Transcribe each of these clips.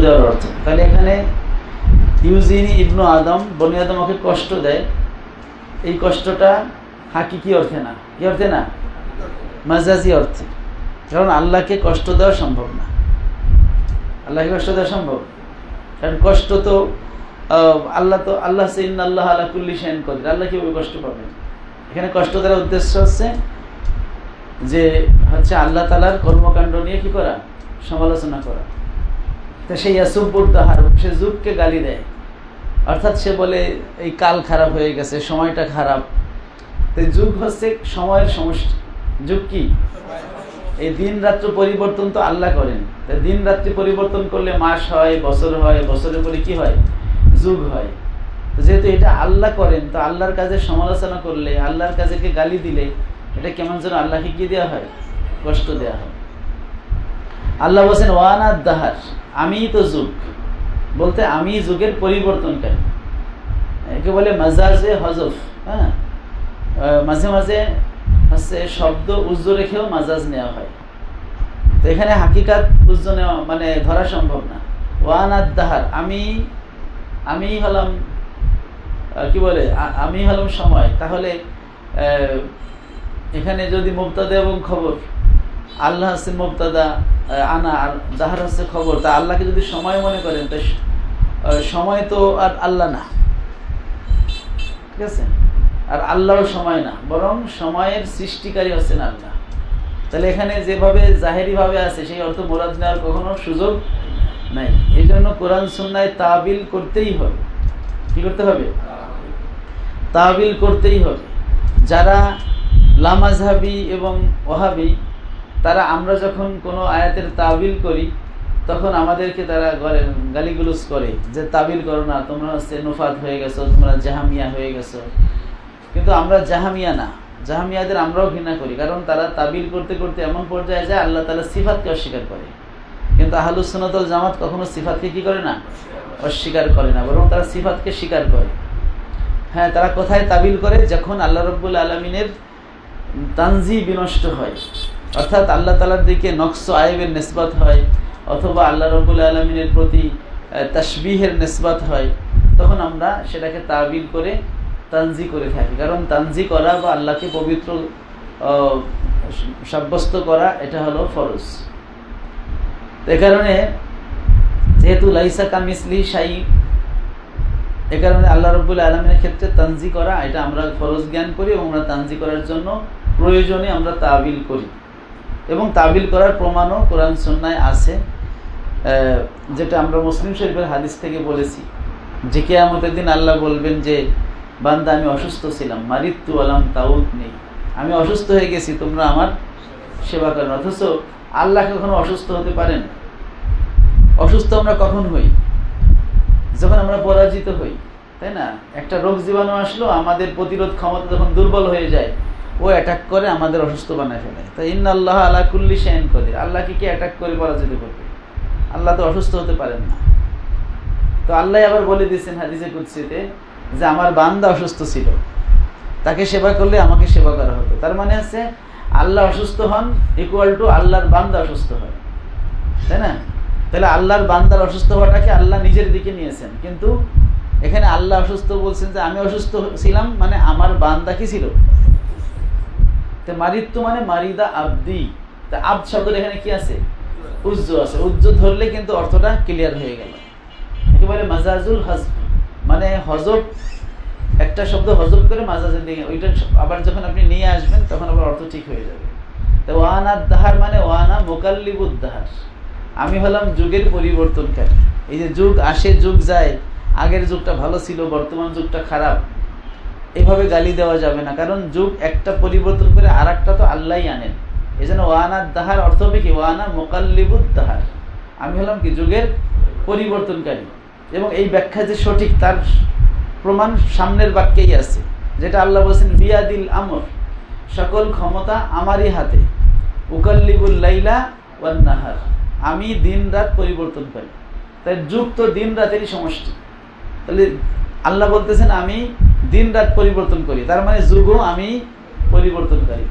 দেওয়ার অর্থ। তাহলে এখানে ইউজিনি ইবনু আদম, বনি আদম ওকে কষ্ট দেয়, এই কষ্টটা হাকিকি অর্থে না, কি অর্থে না, মাজাজি অর্থে। কারণ আল্লাহকে কষ্ট দেওয়া সম্ভব না। আল্লাহকে কষ্ট দেওয়া সম্ভব? কারণ কষ্ট তো আল্লাহ ইন্নাল্লাহ আলা কুল্লি শাইইন কাদির, আল্লাহ কিভাবে কষ্ট পাবেন? এখানে কষ্ট দেওয়ার উদ্দেশ্য হচ্ছে যে আল্লাহ তাআলার কর্মকাণ্ড নিয়ে কি করা, সমালোচনা করা। তো সেই ইয়াসুব্বুদ দাহার, সে যুগকে গালি দেয়, অর্থাৎ সে বলে এই কাল খারাপ হয়ে গেছে, সময়টা খারাপ। তো যুগ হচ্ছে সময়ের সমষ্টি। যুগ কি? এই দিন রাত্র পরিবর্তন তো আল্লাহ করেন। তো দিন রাত্রি পরিবর্তন করলে মাস হয়, বছর হয়, বছরের পরে কি হয়, যুগ হয়। তো যেহেতু এটা আল্লাহ করেন, তো আল্লাহর কাজে সমালোচনা করলে, আল্লাহর কাজেকে গালি দিলে, এটা কেমন যেন আল্লাহকে কি দেওয়া হয়, কষ্ট দেওয়া হয়। আল্লাহ বলছেন ওয়ানা দাহার, আমি তো যুগ, বলতে আমি যুগের পরিবর্তনকারী। একে বলে মাজাজে হজফ। হ্যাঁ, মাঝে মাঝে শব্দ উজ্জ রেখেও মাজাজ নেওয়া হয়। তো এখানে হাকিকাত উজ্জ নেওয়া মানে ধরা সম্ভব না। ওয়ানা দাহার, আমি হলাম কি বলে, আমি হলাম সময়। তাহলে এখানে যদি মুবতাদা এবং খবর, আল্লাহ হচ্ছে মুবতাদা, আনা, আর দাহার হচ্ছে খবর, তা আল্লাহকে যদি সময় মনে করেন, তাই সময় তো আর আল্লাহ না, ঠিক আছে? আর আল্লাহও সময় না, বরং সময়ের সৃষ্টিকারী হচ্ছেন আল্লাহ। তাহলে এখানে যেভাবে জাহেরি ভাবে আছে, সেই অর্থ মোরাদ নেওয়ার কখনো সুযোগ নাই। এই জন্য কোরআন সুন্নায় তাবিল করতেই হবে। কি করতে হবে? তাবিল করতেই হবে। যারা লামাজহাবি এবং ওহাবি, তারা আমরা যখন কোনো আয়াতের তাবিল করি, তখন আমাদেরকে তারা গালিগুলোজ করে যে তাবিল করো না, তোমরা নুফাত হয়ে গেছো, তোমরা জাহামিয়া হয়ে গেছো। কিন্তু আমরা জাহামিয়া না, জাহামিয়াদের আমরাও ঘৃণা করি। কারণ তারা তাবিল করতে করতে এমন পর্যায়ে যায় আল্লাহ তাআলা সিফাতকে অস্বীকার করে। কিন্তু আহলুস সুন্নাত ওয়াল জামাত কখনো সিফাতকে কি করে না, অস্বীকার করে না, বরং তারা সিফাতকে স্বীকার করে। হ্যাঁ, তারা কোথায় তাবিল করে? যখন আল্লাহ রাব্বুল আলামিনের তানজি বিনষ্ট হয়, অর্থাৎ আল্লাহ তাআলার দিকে নকশ আয়েবের নিসবত হয়, অথবা আল্লাহ রাব্বুল আলামিনের প্রতি তাশবিহের নিসবত হয়, তখন আমরা সেটাকে তাবিল করে তানজি করে থাকি। কারণ তানজি করা বা আল্লাহকে পবিত্র সাব্যস্ত করা, এটা হলো ফরজ। এ কারণে যেহেতু লাইসা কামিসলি শাই, এ কারণে আল্লাহ রাব্বুল আলামিনের ক্ষেত্রে তানজি করা, এটা আমরা ফরজ জ্ঞান করি, এবং আমরা তানজি করার জন্য প্রয়োজনে আমরা তাবিল করি। এবং তাবিল করার প্রমাণও কোরআন সুন্নায় আছে, যেটা আমরা মুসলিম শরীফের হাদিস থেকে বলেছি যে কিয়ামতের দিন আল্লাহ বলবেন যে বান্দা, আমি অসুস্থ ছিলাম, মারিতু আলাম তাউত নেই, আমি অসুস্থ হয়ে গেছি, তোমরা আমার সেবা করেন। অথচ আল্লাহ কখনো অসুস্থ হতে পারেন? অসুস্থ আমরা কখন হই? যখন আমরা পরাজিত হই, তাই না? একটা রোগ জীবাণু আসলো, আমাদের প্রতিরোধ ক্ষমতা যখন দুর্বল হয়ে যায়, ও অ্যাটাক করে আমাদের অসুস্থ বানায় ফেলে। তাই ইন্নাল্লাহ আলা কুল্লি শাইইন কাদির, আল্লাহকে কি অ্যাটাক করে পরাজিত করবে? আল্লাহ তো অসুস্থ হতে পারেন না। তো আল্লাহ আবার বলে দিয়েছেন হাদিসে কুদসিতে যে আমার বান্দা অসুস্থ ছিল, তাকে সেবা করলে আমাকে সেবা করা হতো। তার মানে হচ্ছে আল্লাহ অসুস্থ হন ইকুয়াল টু আল্লাহর বান্দা অসুস্থ হয়, তাই না? তাহলে আল্লাহর বান্দার অসুস্থ হওয়াটাকে আল্লাহ নিজের দিকে নিয়েছেন। কিন্তু এখানে আল্লাহ অসুস্থ বলছেন যে আমি অসুস্থ ছিলাম, মানে আমার বান্দা কি ছিল? তো মারিত্তু মানে মারিদা আব্দি। তা আব্দ শব্দের এখানে কি আছে? উজ্জ আছে। উজ্জ ধরলে কিন্তু অর্থটা ক্লিয়ার হয়ে গেল। একেবারে মাজাজুল হজব, মানে হজব, একটা শব্দ হজব করে মাজাজের দিকে, ওইটা আবার যখন আপনি নিয়ে আসবেন তখন আবার অর্থ ঠিক হয়ে যাবে। তো ওয়ানা দাহার মানে ওয়ানা মুকাল্লিবুদ দাহার, আমি হলাম যুগের পরিবর্তনকারী। এই যে যুগ আসে যুগ যায়, আগের যুগটা ভালো ছিল, বর্তমান যুগটা খারাপ, এভাবে গালি দেওয়া যাবে না। কারণ যুগ একটা পরিবর্তন করে আর একটা তো আল্লাহই আনেন। এই জন্য ওয়ানা দাহার অর্থ হবে কি? ওয়ানা মুকাল্লিবুদ দাহার, আমি হলাম কি? যুগের পরিবর্তনকারী। এবং এই ব্যাখ্যা যে সঠিক, তার প্রমাণ সামনের বাক্যেই আছে, যেটা আল্লাহ বলছেন বিয়াদিল আমর, সকল ক্ষমতা আমারই হাতে, উকাল্লিবুল লাইলা ওয়ান নাহার, আমি দিন রাত পরিবর্তন করি। তাই যুগ তো দিন রাতেরই সমষ্টি। তাহলে আল্লাহ বলতেছেন আমি দিন রাত পরিবর্তন করি, তার মানে যুগও আমি পরিবর্তনকারী।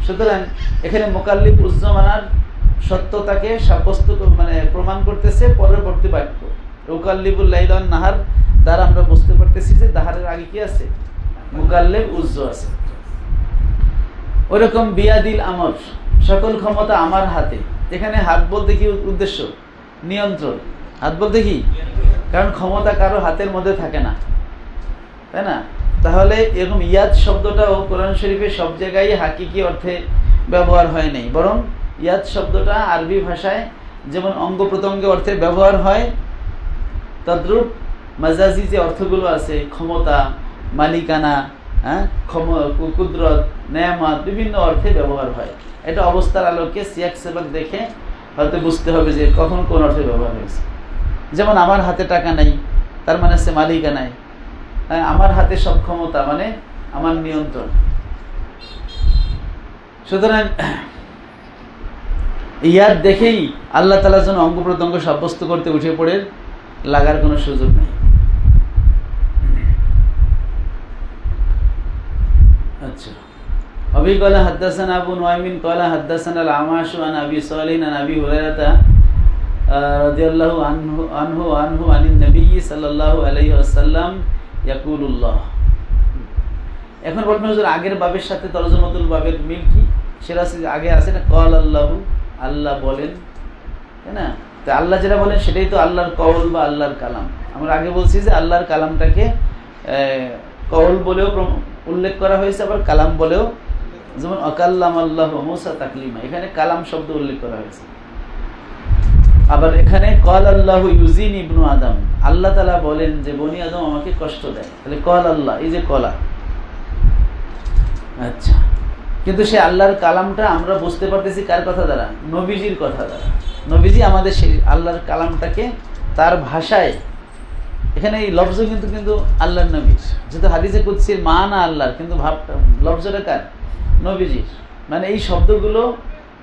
সুতরাং এখানে মুকাল্লিব উজ্জ মানার সত্যতাকে সাব্যস্ত মানে প্রমাণ করতেছে পরবর্তী বাক্য। উকাল্লিবুল লাইল ওয়ান নাহার দ্বারা আমরা বুঝতে পারতেছি যে দাহারের আগে কি আছে, মুকাল্লিব উজ্জ আছে। ওরকম বিয়াদিল আমর, সকল ক্ষমতা আমার হাতে। এখানে হাত বলতে কি উদ্দেশ্য? নিয়ন্ত্রণ। হাত বলতে কি? কারণ ক্ষমতা কারো হাতের মধ্যে থাকে না, তাই না? তাহলে এরকম ইয়াদ শব্দটাও কোরআন শরীফে সব জায়গায় হাকিকি অর্থে ব্যবহার হয় নাই, বরং ইয়াদ শব্দটা আরবি ভাষায় যেমন অঙ্গ প্রত্যঙ্গে অর্থে ব্যবহার হয়, তদ্রূপ মাজাজি যে অর্থগুলো আছে, ক্ষমতা, মালিকানা, কুদরত, নেয়ামত, বিভিন্ন অর্থে ব্যবহার হয়। এটা অবস্থার আলোকে সিয়াক সাবাক দেখে হয়তো বুঝতে হবে যে কখন কোন অর্থে ব্যবহার হয়েছে। যেমন আমার হাতে টাকা নাই, তার মানে সে মালিকানায়। আমার হাতে সব ক্ষমতা মানে আমার নিয়ন্ত্রণ। সুতরাং ইয়াদ দেখেই আল্লাহ তাআলার জন্য অঙ্গ প্রত্যঙ্গ সাব্যস্ত করতে উঠে পড়ে লাগার কোনো সুযোগ নেই। আচ্ছা, أبي قال حدثنا أبو نعيم قال حدثنا الأعمش عن أبي صالح عن أبي هريرة رضي الله عنه عن النبي صلى الله عليه وسلم يقول الله। এখন বলবেন হুজুর আগের বাবের সাথে তরজমাতুল বাবের মিল কি? সেটা আগে আছে না, কল আল্লাহু, আল্লাহ বলেন, তাই না? তো আল্লাহ যেটা বলেন সেটাই তো আল্লাহর কওল বা আল্লাহর কালাম। আমরা আগে বলছি যে আল্লাহর কালামটাকে কওল বলেও উল্লেখ করা হয়েছে, আবার কালাম বলেও, যেমন অকাল্লাম আল্লাহ মুসা তাকলিমা, এখানে কালাম শব্দ উল্লেখ করা হয়েছে। আবার এখানে কল আল্লাহ ইউজিন ইবনু আদম, আল্লাহ তাআলা বলেন যে বনি আদম আমাকে কষ্ট দেয়। তাহলে কল আল্লাহ, এই যে কলা, আচ্ছা, কিন্তু সে আল্লাহর কালামটা আমরা বুঝতে পারতেছি কার কথা দ্বারা? নবীজির কথা দ্বারা। নবীজি আমাদের সেই আল্লাহর কালামটাকে তার ভাষায়, এখানে এই লফজ কিন্তু আল্লাহর নবীর, যেহেতু হাদিসে কুদসির মানা আল্লাহর, কিন্তু ভাবটা লফজটা কার? নবীজির। মানে এই শব্দগুলো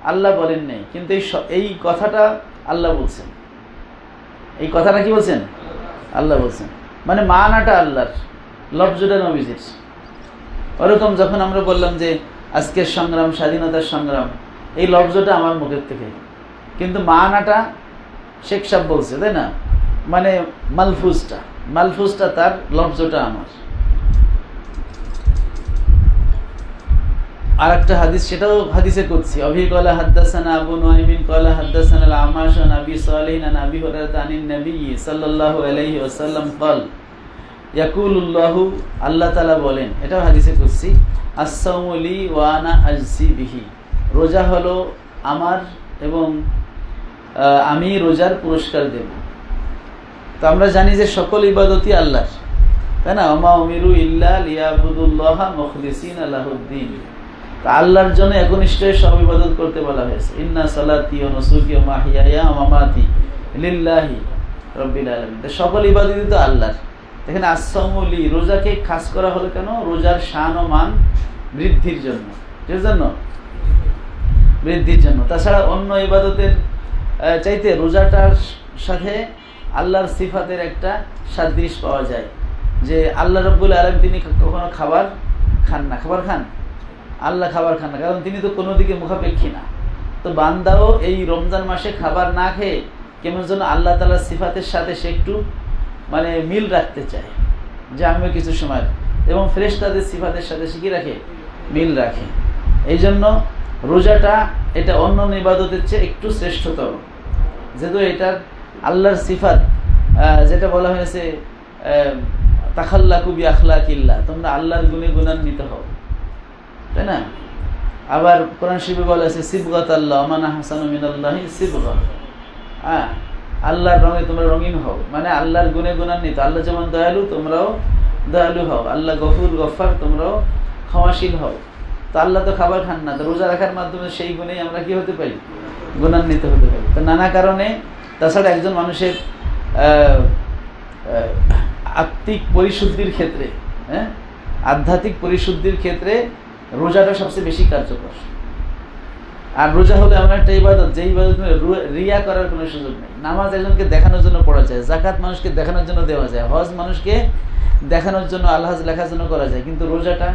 আল্লাহ বলেন নাই, কিন্তু এই কথাটা আল্লাহ বলছেন। এই কথাটা কি বলছেন? আল্লাহ বলছেন। মানে মানাটা আল্লাহর, লফজটা নবীজির। ওরকম যখন আমরা বললাম যে আজকের সংগ্রাম, স্বাধীনতার সংগ্রাম, এই লফজটা আমার মুখের থেকে, কিন্তু মানাটা শেখ সাহেব বলছে, তাই না? মানে মালফুজটা তার, লফজটা আমার। আর একটা হাদিস, সেটাও হাদিসে কুদসি। অভি ক্বালা হাদাসানা আবু নুআইমিন ক্বালা হাদাসানা আল-আমাশ আন আবি সালিহ আন আবি হুরায়রা আনিন নবী সাল্লাল্লাহু আলাইহি ওয়াসাল্লাম ক্বাল ইয়াকুলুল্লাহু, আল্লাহ তাআলা বলেন, এটাও হাদিসে কুদসি, আস-সাওমু লি ওয়া আনা আজজি বিহি, রোজা হলো আমার এবং আমি রোজার পুরস্কার দেব। তো আমরা জানি যে সকল ইবাদতই আল্লাহর, তাই না? ওমা উমিরু ইল্লা লিয়াবুদুল্লাহা মুখলিসিনা লাহুদ্দিন, তা আল্লাহর জন্য একনিষ্ঠ সব ইবাদত করতে বলা হয়েছে। ইন্না সালাতি ওয়া নুসুকি ওয়া মাহইয়ায়া ওয়া মামাতি লিল্লাহি রাব্বিল আলামিন, তো সকল ইবাদতই তো আল্লাহর। এখানে আস-সাওমু লি, রোজাকে খাস করা হলো কেন? রোজার শান ও মান বৃদ্ধির জন্য। এর জন্য বৃদ্ধির জন্য। তাছাড়া অন্য ইবাদতের চাইতে রোজাটার সাথে আল্লাহর সিফাতের একটা সাদৃশ্য পাওয়া যায়, যে আল্লাহ রাব্বুল আলামিন তিনি কখনো খাবার খান না। খাবার খান? আল্লাহ খাবার খান না, কারণ তিনি তো কোনো দিকে মুখাপেক্ষী না। তো বান্দাও এই রমজান মাসে খাবার না খেয়ে কেমন যেন আল্লাহ তাআলার সিফাতের সাথে সে একটু মানে মিল রাখতে চায়, যে আমিও কিছু সময়, এবং ফেরেশতাদের সিফাতের সাথে সে কি রাখে? মিল রাখে। এই জন্য রোজাটা এটা অন্য ইবাদতের চেয়ে একটু শ্রেষ্ঠতর, যেহেতু এটার আল্লাহর সিফাত, যেটা বলা হয়েছে তাখাল্লাকু বিআখলাকিল্লাহ, তোমরা আল্লাহর গুণে গুণান্বিত হও, তাই না? আবার কোরআন শরীফে বলা আছে সিবগাতাল্লাহ মান আহসানু মিনাল্লাহি সিবগা, আল্লাহর রঙে তোমরা রঙিন হও, মানে আল্লাহর গুণে গুণান্বিত। আল্লাহ যেমন দয়ালু, তোমরাও দয়ালু হও। আল্লাহ গফুর গফফার, তোমরাও ক্ষমাশীল হও। তো আল্লাহ তো খাবার খান না, তো রোজা রাখার মাধ্যমে সেই গুণেই আমরা কি হতে পারি? গুণান্বিত হতে পারি। তো নানা কারণে, তাছাড়া একজন মানুষের আত্মিক পরিশুদ্ধির ক্ষেত্রে, আধ্যাত্মিক পরিশুদ্ধির ক্ষেত্রে রোজাটা সবচেয়ে বেশি কার্যকর। আর রোজা হলো এমন একটা ইবাদত, যে ইবাদত রিয়া করার কোনো সুযোগ নেই। নামাজ একজনকে দেখানোর জন্য পড়া যায়, যাকাত মানুষকে দেখানোর জন্য দেওয়া যায়, হজ মানুষকে দেখানোর জন্য, আলহাজ লেখার জন্য করা যায়, কিন্তু রোজাটা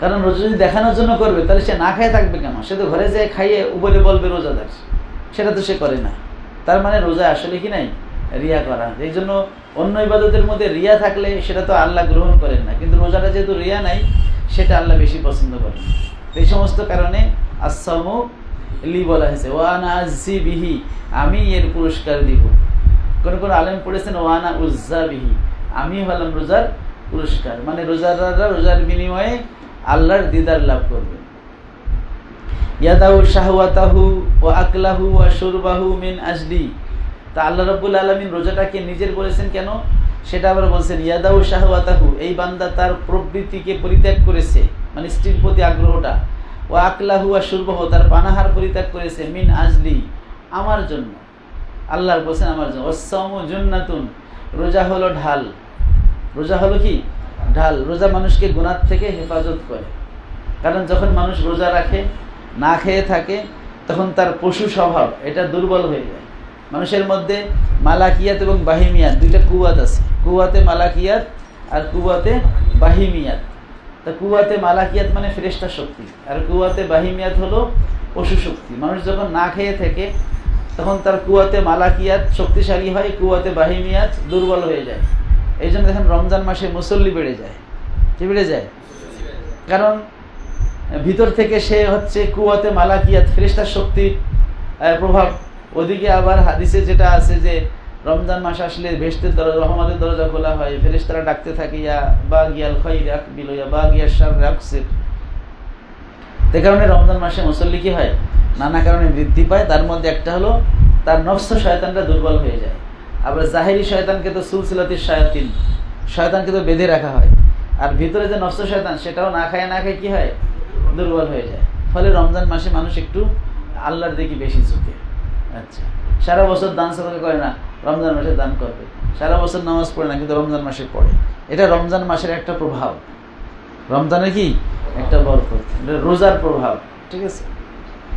কারণ রোজা যদি দেখানোর জন্য করবে তাহলে সে না খেয়ে থাকবে কেন? সে তো ঘরে যেয়ে খাইয়ে উপরে বলবে রোজাদার, সেটা তো সে করে না। তার মানে রোজা আসলে কি নাই, রিয়া করা। এই জন্য অন্য ইবাদতের মধ্যে রিয়া থাকলে সেটা তো আল্লাহ গ্রহণ করেন না, কিন্তু রোজাটা যেহেতু রিয়া নাই সেটা আল্লাহ বেশি পছন্দ করেন। এই সমস্ত কারণে আসসামু লি বলা হয়েছে, ওয়ানা আযজি বিহি, আমি এর পুরস্কার দিব। কোন কোন আলেম পড়েছেন ওয়ানা উজ্জা বিহি, আমি হলাম রোজার পুরস্কার, মানে রোজাদাররা রোজার বিনিময়ে আল্লাহর দিদার লাভ করবে। ইয়াদাউ শাহওয়াতাহু ওয়া আকলাহু ওয়া শুরবাহু মিন আজলি, তা আল্লাহ রাব্বুল আলামিন রোজাটাকে নিজের বলেছেন কেন সেটা আবার বলছেন। ইয়াদাউ শাহওয়াতাহু, এই বান্দা তার প্রবৃত্তিকে পরিত্যাগ করেছে, মানে স্ত্রীর প্রতি আগ্রহটা। ওয়া আকলাহু ওয়া শুরবাহু, তার পানাহার পরিত্যাগ করেছে, মিন আজলি, আমার জন্য। আল্লাহ বলছেন আমার জন্য। ওয়াসসাওমু জুন্নাতুন, রোজা হলো ঢাল। রোজা হলো কি? ঢাল। রোজা মানুষকে গুনাহ থেকে হেফাজত করে। কারণ যখন মানুষ রোজা রাখে, না খেয়ে থাকে, তখন তার পশু স্বভাব এটা দুর্বল হয়ে যায়। মানুষের মধ্যে মালাকিয়াত এবং বাহিমিয়াত দুইটা কুওয়াত আছে, কুওয়াতে মালাকিয়াত আর কুওয়াতে বাহিমিয়াত। তা কুওয়াতে মালাকিয়াত মানে ফেরেশতা শক্তি, আর কুওয়াতে বাহিমিয়াত হলো পশু শক্তি। মানুষ যখন না খেয়ে থাকে তখন তার কুওয়াতে মালাকিয়াত শক্তিশালী হয়, কুওয়াতে বাহিমিয়াত দুর্বল হয়ে যায়। এই জন্য দেখেন রমজান মাসে মুসল্লি বেড়ে যায়। কি বেড়ে যায়? কারণ ভিতর থেকে সে হচ্ছে কুওয়াতে মালাকিয়াত, ফেরেশতার শক্তির প্রভাব। ওদিকে আবার হাদিসে যেটা আছে যে রমজান মাস আসলে বেহেশতের দরজা, রহমতের দরজা খোলা হয়, ফেরেশতারা ডাকতে থাকে, ইয়া বাগিয়াল খাইর আকবিল ইয়া বাগিয়াশ শার আকসির। এই কারণে রমজান মাসে মুসল্লি কি হয়, নানা কারণে বৃদ্ধি পায়। তার মধ্যে একটা হলো তার নফস শয়তানটা দুর্বল হয়ে যায়। আবার জাহেরি শয়তানকে তো সুলসিলাতির শায়াতিন, শয়তানকে তো বেঁধে রাখা হয়। আর ভিতরে যে নফস শয়তান সেটাও না খায় কি হয়, দুর্বল হয়ে যায়। ফলে রমজান মাসে মানুষ একটু আল্লাহর দিকে বেশি ঝুঁকে। আচ্ছা, সারা বছর দান সাদাকা করে না, রমজান মাসে দান করবে। সারা বছর নামাজ পড়ে না, কিন্তু রমজান মাসে পড়ে। এটা রমজান মাসের একটা প্রভাব, রমজানের কি একটা বরকত, এটা রোজার প্রভাব। ঠিক আছে?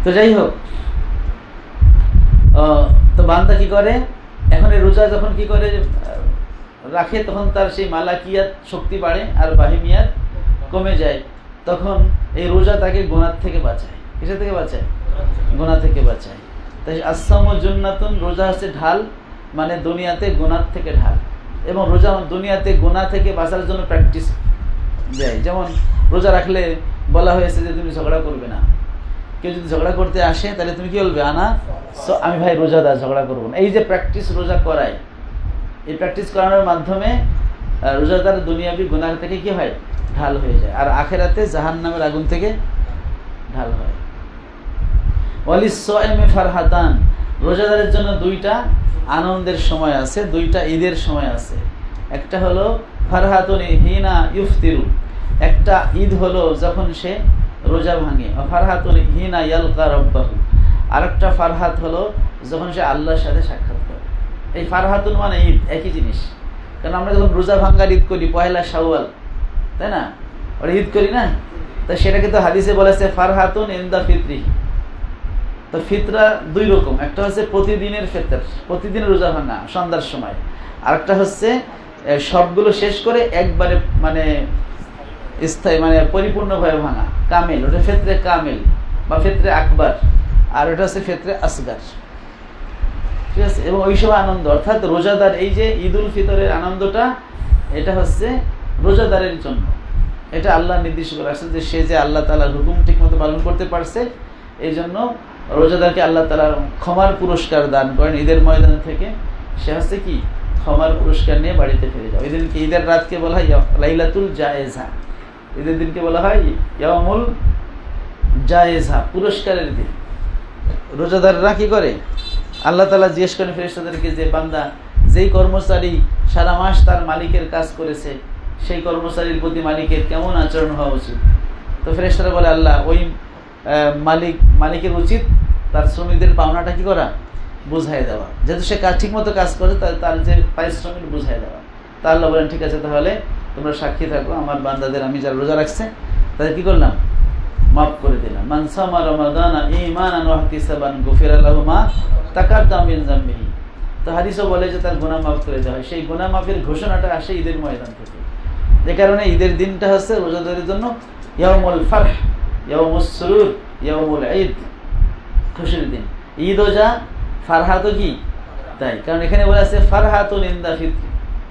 তো যাই হোক, তো বান্দা কি করে এখন, এই রোজা যখন কি করে রাখে তখন তার সেই মালাকিয়াত শক্তি বাড়ে আর বাহিমিয়াত কমে যায়। তখন এই রোজা তাকে গুনাহ থেকে বাঁচায়। কিসের থেকে বাঁচায়? গুনাহ থেকে বাঁচায়। তাই আসসামু জুন্নাতুন, রোজা হচ্ছে ঢাল, মানে দুনিয়াতে গুনাহ থেকে ঢাল। এবং রোজা দুনিয়াতে গুনাহ থেকে বাঁচার জন্য প্র্যাকটিস দেয়। যেমন রোজা রাখলে বলা হয়েছে যে তুমি ঝগড়া করবে না। কেউ যদি ঝগড়া করতে আসে তাহলে তুমি কি বলবে? আমি ভাই রোজাদার, ঝগড়া করবো না। এই যে প্র্যাকটিস রোজা করায়, এই প্র্যাকটিস করানোর মাধ্যমে রোজাদার দুনিয়াবি গুনাহ থেকে কি হয়, ঢাল হয়ে যায়। আর আখেরাতে জাহান্নামের আগুন থেকে ঢাল হয়। ওয়ালিস-সাইমি ফারহাতান, রোজাদারের জন্য দুইটা আনন্দের সময় আছে, দুইটা ঈদের সময় আছে। একটা হলো ফারহাতুন হিনা ইফতিরু, একটা ঈদ হলো যখন সে রোজা ভাঙে। ফারহাতুন হিনা ইয়ালকা রাব্বাহু, আরেকটা ফারহাত হলো যখন সে আল্লাহর সাথে সাক্ষাৎ করে। এই ফারহাতুন মানে ঈদ, একই জিনিস। কারণ আমরা যখন রোজা ভাঙ্গার ঈদ করি পয়লা শাওয়াল, তাই না, ওরা ঈদ করি না, তা সেটাকে তো হাদিসে বলেছে ফারহাতুন ইনদা ফিতরি। তো ফিতরা দুই রকম, একটা হচ্ছে প্রতিদিনের ফিতর, প্রতিদিনের রোজা ভাঙা সন্ধ্যার সময়, আরেকটা হচ্ছে সবগুলো শেষ করে একবারে মানে স্থায়ী, মানে পরিপূর্ণভাবে ভাঙা, কামেল। ওটা ফিতরে কামেল বা ফিতরে আকবার, আর ওটা হচ্ছে ফিতরে আসগার। ঠিক আছে? এবং ওই সময় আনন্দ, অর্থাৎ রোজাদার, এই যে ঈদ উল ফিতরের আনন্দটা, এটা হচ্ছে রোজাদারের জন্য। এটা আল্লাহ নির্দিষ্ট করে আসছে যে সে যে আল্লাহ তাআলার হুকুম ঠিক মতো পালন করতে পারছে, এই জন্য রোজাদারকে আল্লাহ তাআলা ক্ষমার পুরস্কার দান করেন। ঈদের ময়দান থেকে সে হচ্ছে কি ক্ষমার পুরস্কার নিয়ে বাড়িতে ফিরে যাও। এই দিনকে, ঈদের রাতকে বলা হয় লাইলাতুল জায়েজা, ঈদের দিনকে বলা হয় ইয়াউমুল জায়েজা, পুরস্কারের দিন। রোজাদাররা কি করে, আল্লাহ তাআলা জিজ্ঞেস করেন ফেরেশতাদেরকে যে বান্দা, যেই কর্মচারী সারা মাস তার মালিকের কাজ করেছে, সেই কর্মচারীর প্রতি মালিকের কেমন আচরণ হওয়া উচিত? তো ফেরেশতারা বলে আল্লাহ, ওই মালিকের উচিত তার শ্রমিকদের পাওনাটা কি করা, বুঝাই দেওয়া। যেহেতু সে ঠিক মতো কাজ করে, তার যে পারিশ্রমিক বুঝাই দেওয়া। তা আল্লাহ বলেন ঠিক আছে, তাহলে তোমরা সাক্ষী থাকো, আমার বান্দাদের আমি যারা রোজা রাখছে তাদের কি করলাম, মাফ করে দিলাম। মান সামা রমাদানা ঈমানান ওয়া ইহতিসাবান গুফিরা লাহু মা তাকাদ্দামা মিন যামবিহি। তো হাদিসও বলে যে তার গুনাহ মাফ করে দেওয়া হয়। সেই গুনাহ মাফের ঘোষণাটা আসে ঈদের ময়দান থেকে। যে কারণে ঈদের দিনটা হচ্ছে রোজাদারের জন্য ইয়াউমুল ফারহ, ইয়াউমুস সুরুর, ইয়াউমুল ঈদ, খুশির দিন। ঈদও যা, ফারহাতও কি তাই। কারণ এখানে বলা আছে ফারহাতুন ইনদা ফিতর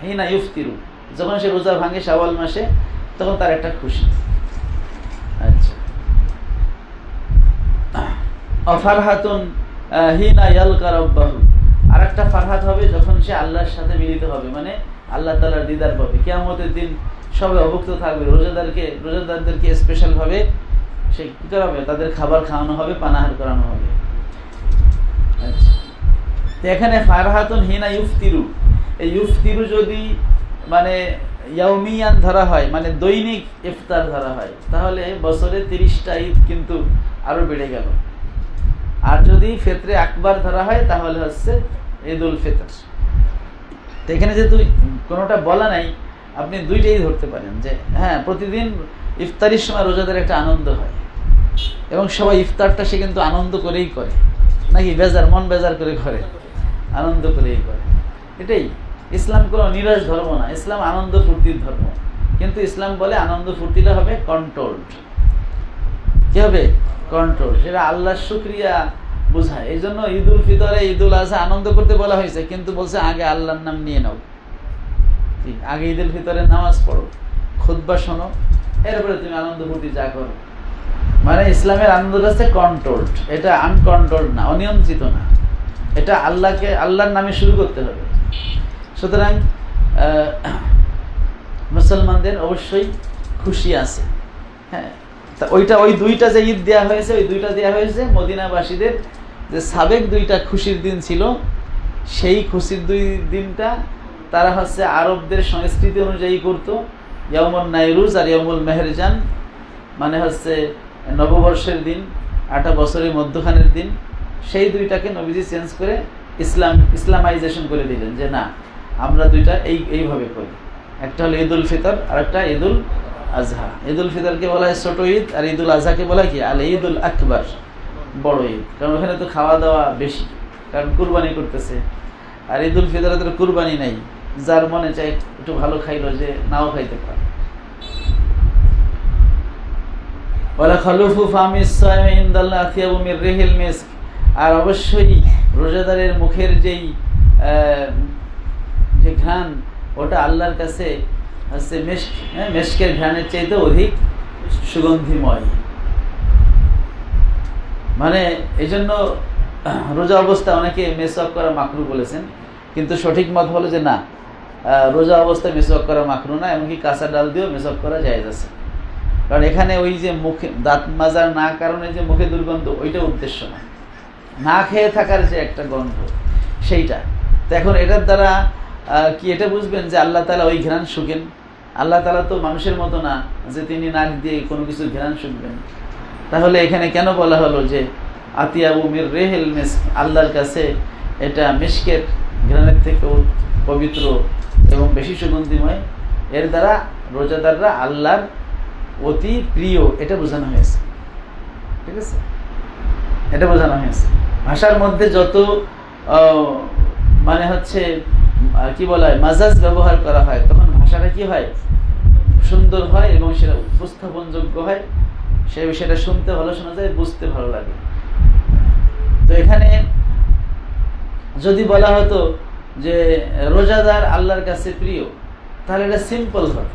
হিনা ইফতিরু, যখন সে রোজা ভাঙে শাওয়াল মাসে তখন তার একটা খুশি। আচ্ছা, ফারহাতুন হিনা ইয়ালকা রাব্বাহু, আর একটা ফারহাত হবে যখন সে আল্লাহর সাথে মিলিত হবে, মানে আল্লাহ তাআলার দিদার পাবে। কিয়ামতের দিন সবে অভুক্ত থাকবে, রোজাদারদেরকে স্পেশাল ভাবে সে কি করা হবে, তাদের খাবার খাওয়ানো হবে, পানাহার করানো হবে। আচ্ছা, তো এখানে ফারহাতুন হিনা ইফতিরু, এই ইফতিরু যদি মানে ইয়াউমিয়ান ধরা হয়, মানে দৈনিক ইফতার ধরা হয়, তাহলে বছরে 30টা ঈদ কিন্তু আরো বেড়ে গেল। আর যদি ফিতরে আকবার ধরা হয় তাহলে হচ্ছে ঈদুল ফিতর। তো এখানে যেহেতু কোনোটা বলা নাই, আপনি দুইটাই ধরতে পারেন যে হ্যাঁ, প্রতিদিন ইফতারির সময় রোজাদের একটা আনন্দ হয়, এবং সবাই ইফতারটা সে কিন্তু আনন্দ করেই করে, নাকি বেজার মন বেজার করে করে, আনন্দ করেই করে। এটাই ইসলাম, কোনো নিরাশ ধর্ম না, ইসলাম আনন্দ ফুর্তির ধর্ম। কিন্তু ইসলাম বলে আনন্দ ফুর্তিটা হবে কন্ট্রোলড। কি হবে? কন্ট্রোল। সেটা আল্লাহর শুকরিয়া বোঝায়। এই জন্য ঈদুল ফিতরে, ঈদুল আজহা আনন্দ করতে বলা হয়েছে, কিন্তু বলছে আগে আল্লাহর নাম নিয়ে নাও। আগে ঈদুল ফিতরে নামাজ পড়ো, খুতবা শোনো, এরপরে তুমি আনন্দ ফুর্তি যা করো। মানে ইসলামের আনন্দটা হচ্ছে কন্ট্রোলড, এটা আনকন্ট্রোলড না, অনিয়ন্ত্রিত না। এটা আল্লাহর নামে শুরু করতে হবে। সুতরাং মুসলমানদের অবশ্যই খুশি আছে। হ্যাঁ, তা ওই দুইটা যে ঈদ দেওয়া হয়েছে, ওই দুইটা দেওয়া হয়েছে মদিনাবাসীদের যে সাবেক দুইটা খুশির দিন ছিল, সেই খুশির দুই দিনটা তারা হচ্ছে আরবদের সংস্কৃতি অনুযায়ী করত। ইয়াউমুন নাইরুজ আর ইয়াউমুল মেহরজান, মানে হচ্ছে নববর্ষের দিন, 8 বছরের মধ্যখানের দিন। সেই দুইটাকে নবীজি চেঞ্জ করে ইসলামাইজেশন করে দিলেন, যে না, আমরা দুইটা এইভাবে করি। একটা হলো ঈদুল ফিতর, আর একটা ঈদুল আজহা। ঈদুল ফিতরকে বলা হয় ছোট ঈদ, আর ঈদুল আজহাকে বলা হয় কি আল ঈদুল আকবার, বড় ঈদ। কারণ ওখানে তো খাওয়া দাওয়া বেশি, কারণ কুরবানি করতেছে। আর ঈদুল ফিতরে তো কুরবানি নাই, যার মনে চাই একটু ভালো খাইলো, যে নাও খাইতে পারে। ওয়ালা খালুফু ফামিস সাইমি ইনদাল্লাহ আথিয়াবু মির রিহিল মিস্ক, আর অবশ্যই রোজাদারের মুখের যে ঘ্রাণ, ওটা আল্লাহর কাছে হচ্ছে মেশকের ঘ্রাণের চাইতে অধিক সুগন্ধিময়। মানে এই জন্য রোজা অবস্থায় অনেকে মেসওয়াক করা মাকরু বলেছেন, কিন্তু সঠিক মত হলো যে না, রোজা অবস্থায় মেসওয়াক করা মাকরু না, এমনকি কাঁচা ডাল দিয়েও মেসওয়াক করা জায়েজ আছে। কারণ এখানে ওই যে মুখে দাঁত মাজার না কারণে যে মুখে দুর্গন্ধ, ওইটা উদ্দেশ্য না, না খেয়ে থাকার যে একটা গন্ধ সেইটা। তো এখন এটার দ্বারা কি এটা বুঝবেন যে আল্লাহ তাআলা ওই ঘ্রাণ শুকেন? আল্লাহ তাআলা তো মানুষের মতো না যে তিনি নাক দিয়ে কোনো কিছু ঘ্রাণ শুকবেন। তাহলে এখানে কেন বলা হলো যে আতিয়াবু মির রিহিল মিস্ক, আল্লাহর কাছে এটা মিশকের ঘ্রাণের থেকে পবিত্র এবং বেশি সুগন্ধিময়। এর দ্বারা রোজাদাররা আল্লাহর অতি প্রিয়, এটা বোঝানো হয়েছে। ঠিক আছে, এটা বোঝানো হয়েছে। ভাষার মধ্যে যত মানে হচ্ছে কি বলা হয়, মাজাজ ব্যবহার করা হয়, তখন ভাষাটা কি হয়, সুন্দর হয় এবং সেটা উপস্থাপনযোগ্য হয়। সেটা শুনতে ভালো শোনা যায়, বুঝতে ভালো লাগে। তো এখানে যদি বলা হতো যে রোজাদার আল্লাহর কাছে প্রিয়, তাহলে এটা সিম্পল হতো।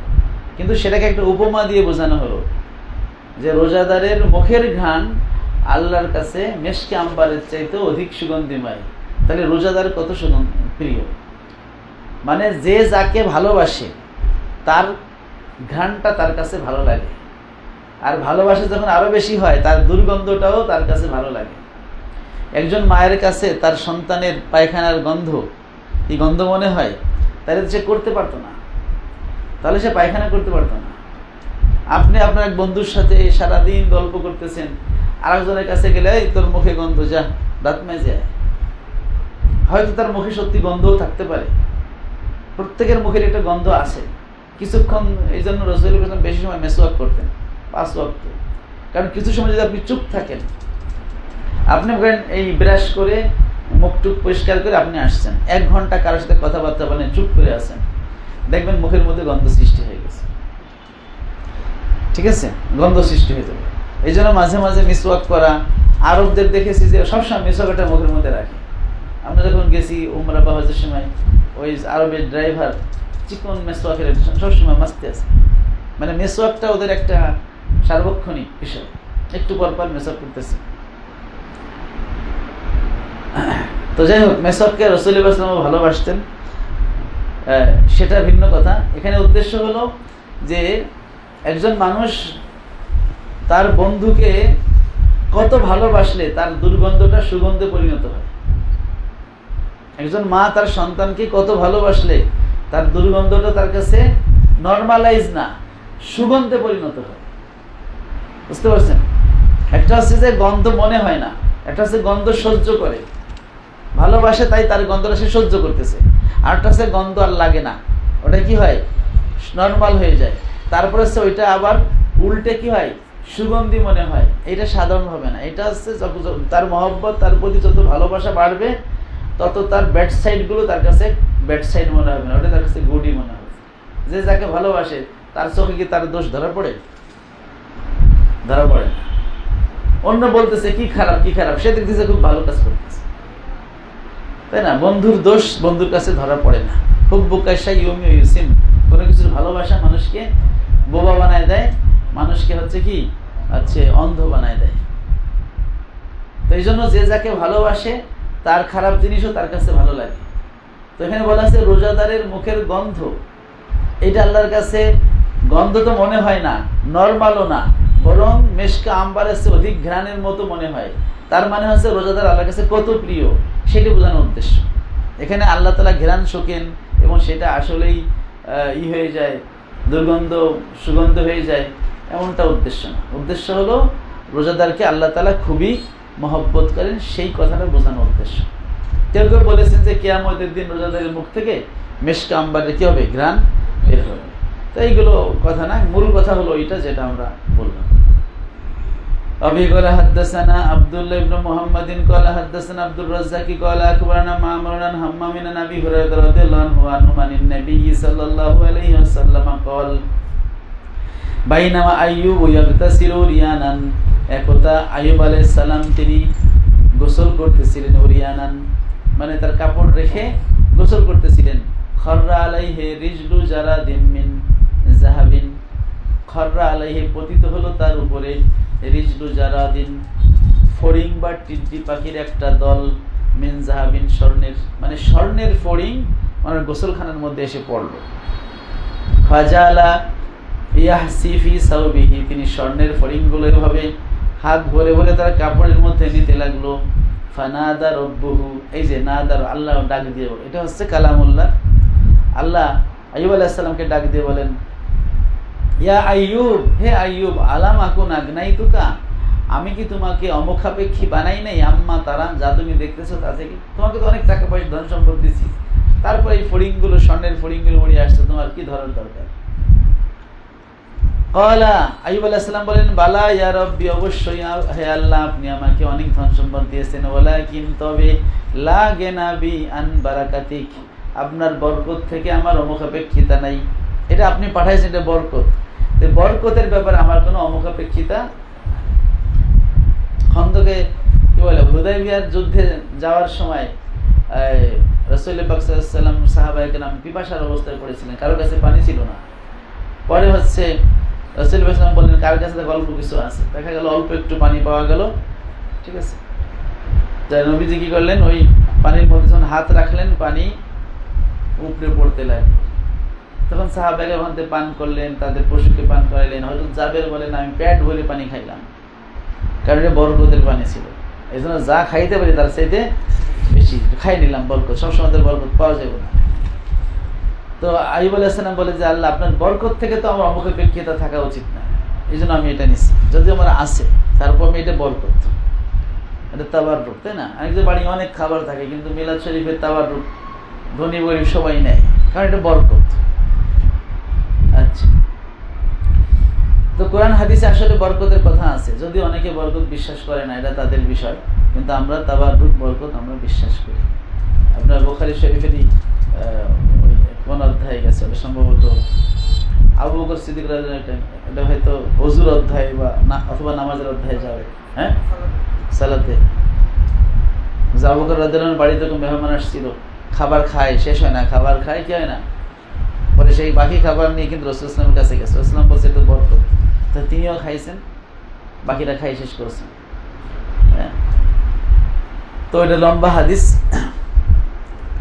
কিন্তু সেটাকে একটা উপমা দিয়ে বোঝানো হলো যে রোজাদারের মুখের ঘ্রাণ আল্লাহর কাছে মেশকে আম্বারের চাইতে অধিক সুগন্ধিময়। তাহলে রোজাদার কত প্রিয়, মানে যে যাকে ভালোবাসে তার ঘ্রাণটা তার কাছে ভালো লাগে। আর ভালোবাসা যখন আরো বেশি হয়, তার দুর্গন্ধটাও তার কাছে ভালো লাগে। একজন মায়ের কাছে তার সন্তানের পায়খানার গন্ধ, এই গন্ধ মনে হয়, তাহলে সে করতে পারতো না, তাহলে সে পায়খানা করতে পারতো না। আপনি আপনার এক বন্ধুর সাথে সারাদিন গল্প করতেছেন, আরেকজনের কাছে গেলে তোর মুখে গন্ধ, যা দাঁত মেজে। হয়তো তার মুখে সত্যি গন্ধও থাকতে পারে, প্রত্যেকের মুখের একটা গন্ধ আছে কিছুক্ষণ। এই জন্য রাসূলুল্লাহ সাল্লাল্লাহু আলাইহি ওয়াসাল্লাম বেশি সময় মেসওয়াক করতেন, 5 ওয়াক্ত। কারণ কিছু সময় যদি আপনি চুপ থাকেন, আপনি এই ব্রাশ করে মুখটুক পরিষ্কার করে আপনি আসছেন, 1 ঘন্টা কারোর সাথে কথাবার্তা বলেন, চুপ করে আছেন, দেখবেন মুখের মধ্যে গন্ধ সৃষ্টি হয়ে গেছে। ঠিক আছে, গন্ধ সৃষ্টি হয়ে যাবে। এই জন্য মাঝে মাঝে মিসওয়াক করা, আরবদের দেখেছি যে সবসময় মিসওয়াকটা মুখের মধ্যে রাখে। আমরা যখন গেছি উমরা বা হজের সময়, ওই আরবের ড্রাইভার চিকন মিসওয়াকের সবসময় মাস্তে আছে, মানে মিসওয়াকটা ওদের একটা সার্বক্ষণিক বিষয়, একটু পর পর মিসওয়াক করতেছে। তো যাই হোক, মিসওয়াককে রাসূলুল্লাহ সাল্লাল্লাহু আলাইহি ওয়াসাল্লাম ভালোবাসতেন, সেটা ভিন্ন কথা। এখানে উদ্দেশ্য হলো যে একজন মানুষ তার বন্ধুকে কত ভালোবাসলে তার দুর্গন্ধটা সুগন্ধে পরিণত হয়। একজন মা তার সন্তানকে কত ভালোবাসলে তার দুর্গন্ধটা তার কাছে নর্মালাইজ না, সুগন্ধে পরিণত হয়। বুঝতে পারছেন? একটা হচ্ছে যে গন্ধ মনে হয় না, একটা হচ্ছে গন্ধ সহ্য করে, ভালোবাসে তাই তার গন্ধটা সে সহ্য করতেছে। আর একটা হচ্ছে গন্ধ আর লাগে না, ওটা কি হয়, নর্মাল হয়ে যায়। তারপরে হচ্ছে ওইটা আবার উল্টে কি হয়, সুগন্ধি মনে হয়। এটা সাধারণ হবে না, এটা হচ্ছে তার মহব্বত, তার প্রতি যত ভালোবাসা বাড়বে তত তার ব্যাড সাইডগুলো তার কাছে ব্যাড সাইড মনে হবে না, ওটা তার কাছে গুডই মনে হবে। যে যাকে ভালোবাসে তার চোখে কি তার দোষ ধরা পড়ে? ধরা পড়ে না। অন্য বলতেছে কি খারাপ কি খারাপ, সে দেখতেছে খুব ভালো কাজ করতেছে, তাই না? বন্ধুর দোষ বন্ধুর কাছে ধরা পড়ে না। খুব বুকাশা ইউমি ইউসিম, কোনো কিছুর ভালোবাসা মানুষকে বোবা বানায় দেয়, মানুষকে হচ্ছে কি অন্ধ বানায় দেয়। তো এই জন্য যে যাকে ভালোবাসে তার খারাপ জিনিসও তার কাছে ভালো লাগে। তো এখানে বলা আছে রোজাদারের মুখের গন্ধ, এটা আল্লাহর কাছে গন্ধ তো মনে হয় না, নর্মালও না, বরং মেশকা আম্বারের চেয়ে অধিক ঘ্রাণের মতো মনে হয়। তার মানে হচ্ছে রোজাদার আল্লাহর কাছে কত প্রিয়, সেটি বোঝানোর উদ্দেশ্য। এখানে আল্লাহ তাআলা ঘ্রাণ শোকেন এবং সেটা আসলেই হয়ে যায়, দুর্গন্ধ সুগন্ধ হয়ে যায়, এমনটা উদ্দেশ্য না। উদ্দেশ্য হলো রোজাদারকে আল্লাহ তাআলা খুবই মহব্বত করেন, সেই কথাটা বোঝানোর উদ্দেশ্য। কেউ কেউ বলেছেন যে কিয়ামতের দিন রোজাদারের মুখ থেকে মেশকা আম্বারের কি হবে, ঘ্রাণ বের হবে। তো এইগুলো কথা না, মূল কথা হলো এটা যেটা আমরা বললাম। أبي قال حدثنا عبد الله بن محمد قال حدثنا عبد الرزاق قال أخبرنا معمر عن همام بن أبي هريرة رضي الله عنه عن النبي صلى الله عليه وسلم قال بينما أيوب يغتسل ريانا, একদা আইয়ুব আলাইহিস সালাম তিনি গোসল করতেছিলেন, ওরিয়ানান মানে তার কাপড় রেখে গোসল করতেছিলেন। খররা আলাইহি রিজলু জারাদিন মিন যাহাবিন, খররা আলাইহি পতিত হলো তার উপরে, রিজলু জারাদিন ফড়িং বা টিড্ডি পাখির একটা দল, মিন যাহাবিন স্বর্ণের, মানে স্বর্ণের ফড়িং মানে গোসলখানার মধ্যে এসে পড়ল। ফাজালা ইয়াহসি ফি সাওবিহি, তিনি স্বর্ণের ফড়িংগুলো এভাবে হাত ভরে ভরে তার কাপড়ের মধ্যে নিতে লাগলো। ফানাদা রব্বুহু, এই যে নাদার আল্লাহ ডাক দিয়ে, এটা হচ্ছে কালামুল্লাহ। আল্লাহ আইয়ুব আলাইহিস সালামকে ডাক দিয়ে বলেন, ইয়া আইয়ুব, হে আইয়ুব, আলাম আকুন আগনাইতুকা, আমি কি তোমাকে অমুখাপেক্ষী বানাই নাই? আম্মা তারান, যা তুমি দেখতেছো তা থেকে, তোমাকে তো অনেক টাকা পয়সা ধন সম্পদ দিচ্ছি, তারপরে এই ফড়িংগুলো স্বর্ণের ফড়িংগুলো উড়ে আসছে, তোমার কি ধরার দরকার? ক্বালা, আইয়ুব আলাইহিস সালাম বলেন, বালা ইয়া রাব্বি, অবশ্যই হে আল্লাহ আপনি আমাকে অনেক ধন সম্পদ দিয়েছেন, ওয়ালাকিন তবে লা গিনাবি আন বারাকাতিক, আপনার বরকত থেকে আমার অমুখাপেক্ষিতা নাই। এটা আপনি পাঠাইছেন, এটা বরকত, বরকতের ব্যাপারে আমার কোনো অমুখাপেক্ষিতা। খন্দকে কি বলে, হুদায়বিয়ার যুদ্ধে যাওয়ার সময় রাসূলুল্লাহ পাক সাল্লাল্লাহু আলাইহি ওয়াসাল্লাম সাহাবায়ে কেরাম পিপাসার অবস্থায় পড়েছিলেন, কারো কাছে পানি ছিল না। পরে হচ্ছে রাসূলুল্লাহ সাল্লাল্লাহু আলাইহি ওয়াসাল্লাম বললেন, কার কাছে অল্প কিছু আছে, দেখা গেল অল্প একটু পানি পাওয়া গেল, ঠিক আছে। তাই নবীজি কি করলেন, ওই পানির মধ্যে যখন হাত রাখলেন, পানি উপরে পড়তে লাগলো। তখন সাহাবায়ে ওখান থেকে পান করলেন, তাদের পশুকে পান করাইলেন। হয়তো জাবের বলেন, আমি পেট ভরে পানি খাইলাম, কারণ এটা বরকতের পানি ছিল, এই জন্য যা খাইতে পারি তার চাইতে বেশি খাই নিলাম, বরকত সবসময় তার বরকত পাওয়া যাবে না। তো আইয়ুব আলাইহিস সালাম বলে যে, আল্লাহ আপনার বরকত থেকে তো আমার অমুখাপেক্ষিতা থাকা উচিত না, এই জন্য আমি এটা নিচ্ছি, যদি আমার আছে তারপর আমি এটা বরকত, এটা তাবাররুক, তাই না? অনেকদের বাড়ি অনেক খাবার থাকে, কিন্তু মিলাদ শরীফের তাবাররুক ধনী গরিব সবাই নেয়, কারণ এটা বরকত। আচ্ছা, তো কোরআন হাদিসে আসলে বরকতের কথা আছে, যদি অনেকে বরকত বিশ্বাস করে না, এটা তাদের বিষয়, কিন্তু আমরা তাবাররুক বরকত আমরা বিশ্বাস করি। আপনার বুখারী শরীফেরই কোন অধ্যায় গেছে, সম্ভবত আবু বকর সিদ্দিক রাদিয়াল্লাহু আনহু, এটা হয়তো ওযুর অধ্যায় বা অথবা নামাজের অধ্যায়ে যাবে, হ্যাঁ, সালাতে। আবু বকর রাদিয়াল্লাহু আনহু বাড়িতে কোনো মেহমান আসছিল, খাবার খায়, শেষ হয় না, খাবার খায়, কি হয় না, পরে সেই বাকি খাবার নিয়ে কিন্তু রাসূল সাল্লাল্লাহু আলাইহি ওয়াসাল্লামের কাছে গেছে। রাসূল সাল্লাল্লাহু আলাইহি ওয়াসাল্লাম বলছে এটা বরকত, তো তিনিও খাইছেন, বাকিটা খাই শেষ করেছেন। হ্যাঁ, তো এটা লম্বা হাদিস।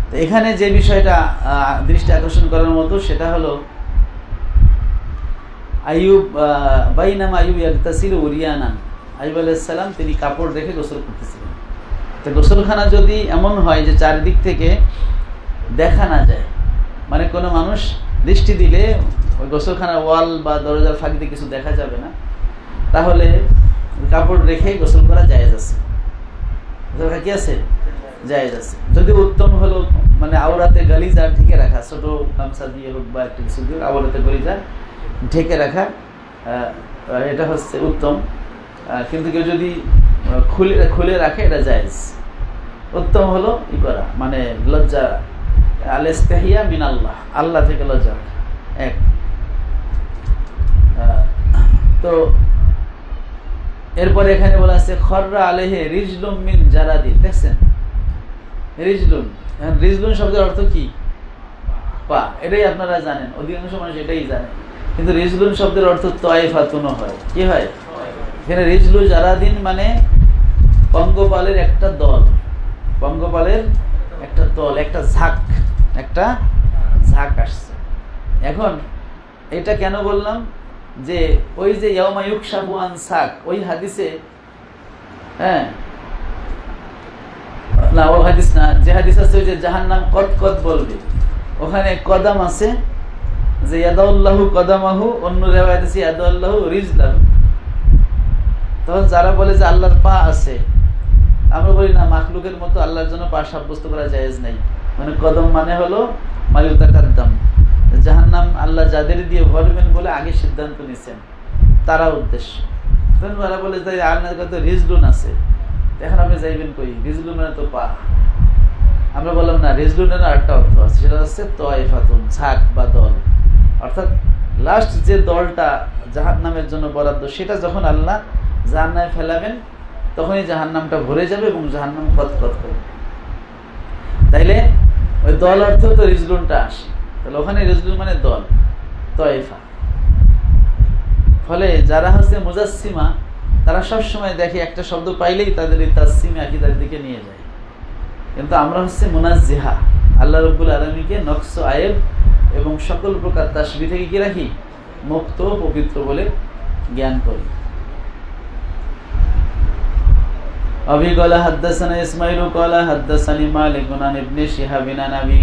তো এখানে যে বিষয়টা দৃষ্টি আকর্ষণ করার মতো সেটা হলো আইয়ুব বাইনামা আইয়ুব ইয়াগতাসিলু উরিয়ানান, আইয়ুব আলাইহিস সালাম তিনি কাপড় রেখে গোসল করতেছিলেন। তো গোসলখানা যদি এমন হয় যে চারিদিক থেকে দেখা না যায়, মানে কোনো মানুষ দৃষ্টি দিলে ওই গোসলখানার ওয়াল বা দরজার ফাঁক দিয়ে কিছু দেখা যাবে না, তাহলে কাপড় রেখে গোসল করা জায়েজ আছে। কি আছে? জায়েজ আছে। যদি উত্তম হলো মানে আওরাতে গালিজা ঢেকে রাখা, ছোট গামছা দিয়ে হোক বা একটু কিছু দিয়ে আওরাতে গালিজা ঢেকে রাখা, এটা হচ্ছে উত্তম। কিন্তু কেউ যদি খুলে রাখে এটা জায়েজ। উত্তম হলো ই করা, মানে লজ্জা, আল-ইস্তিহিয়া মিন আল্লাহ, আল্লাহ থেকে লজ্জা এক। তো এরপরে এখানে বলা আছে খররা আলাইহি রিজলুম মিন জারাদি, দেখছেন রিজলুন, রিজলুন শব্দের অর্থ কি? পা। এটাই আপনারা জানেন, অধিকাংশ মানুষ এটাই জানে, কিন্তু রিজলুন শব্দের অর্থ তয়ফাতুনও হয়। কি হয় এখানে? রিজলু জারাদিন মানে পঙ্গপালের একটা দল, পঙ্গপালের একটা দল, একটা ঝাঁক আসছে। এখন এটা কেন বললাম যে ওই যে ইয়াউমা ইউকশাফু আন সাক, ওই হাদিসে, হ্যাঁ না ও হাদিস না, যে হাদিস আছে ওই যে জাহান্নাম কদ বলবে, ওখানে কদাম আছে যে ইয়াদাউল্লাহু কদামাহু, অন্য রিওয়ায়াতে আছে ইয়াদাউল্লাহু রিজলাহু। তখন যারা বলে যে আল্লাহর পা আছে, আমরা বলি না, মাখলুকের মতো আল্লাহর জন্য পা সাব্যস্ত করা জায়েজ নাই। মানে কদম মানে হলো মায়ুতাকাদ্দাম, জাহান্নাম আল্লাহ যাদের দিয়ে ভরবেন বলে আগে সিদ্ধান্ত নিছেন, তারা উদ্দেশ্য। তখন ওরা বলে যে আল্লাহর কত রিজলুন আছে, এখন আপনি যাইবেন কই? রিজলুন মানে তো পা। আমরা বললাম না, রিজলুনের আরেকটা অর্থ আছে, সেটা হচ্ছে তয়ফাতুন, ঝাঁক বা দল। অর্থাৎ লাস্ট যে দলটা জাহান্নামের জন্য বরাদ্দ, সেটা যখন আল্লাহ জাহান্নামে ফেলাবেন তখনই জাহান্নামটা ভরে যাবে এবং জাহান্নাম কতকত করবে। তাইলে ওই দল অর্থ তো রিজলুনটা আসে, তাহলে ওখানে রিজলুন মানে দল, তয়ফা। ফলে যারা হচ্ছে মুজাসসিমা, তারা সবসময় দেখে একটা শব্দ পাইলেই তাদের এই তাসসিমে আকীদার দিকে নিয়ে যায়। কিন্তু আমরা হচ্ছে মুনাজ্জিহা, আল্লাহ রাব্বুল আলামিনকে নকশ আয়েব এবং সকল প্রকার তাসবিহ থেকে কি রাখি? মুক্ত, পবিত্র বলে জ্ঞান করি। أبي قال حدثنا إسماعيل قال حدثني مالك عن ابن شهاب عن أبي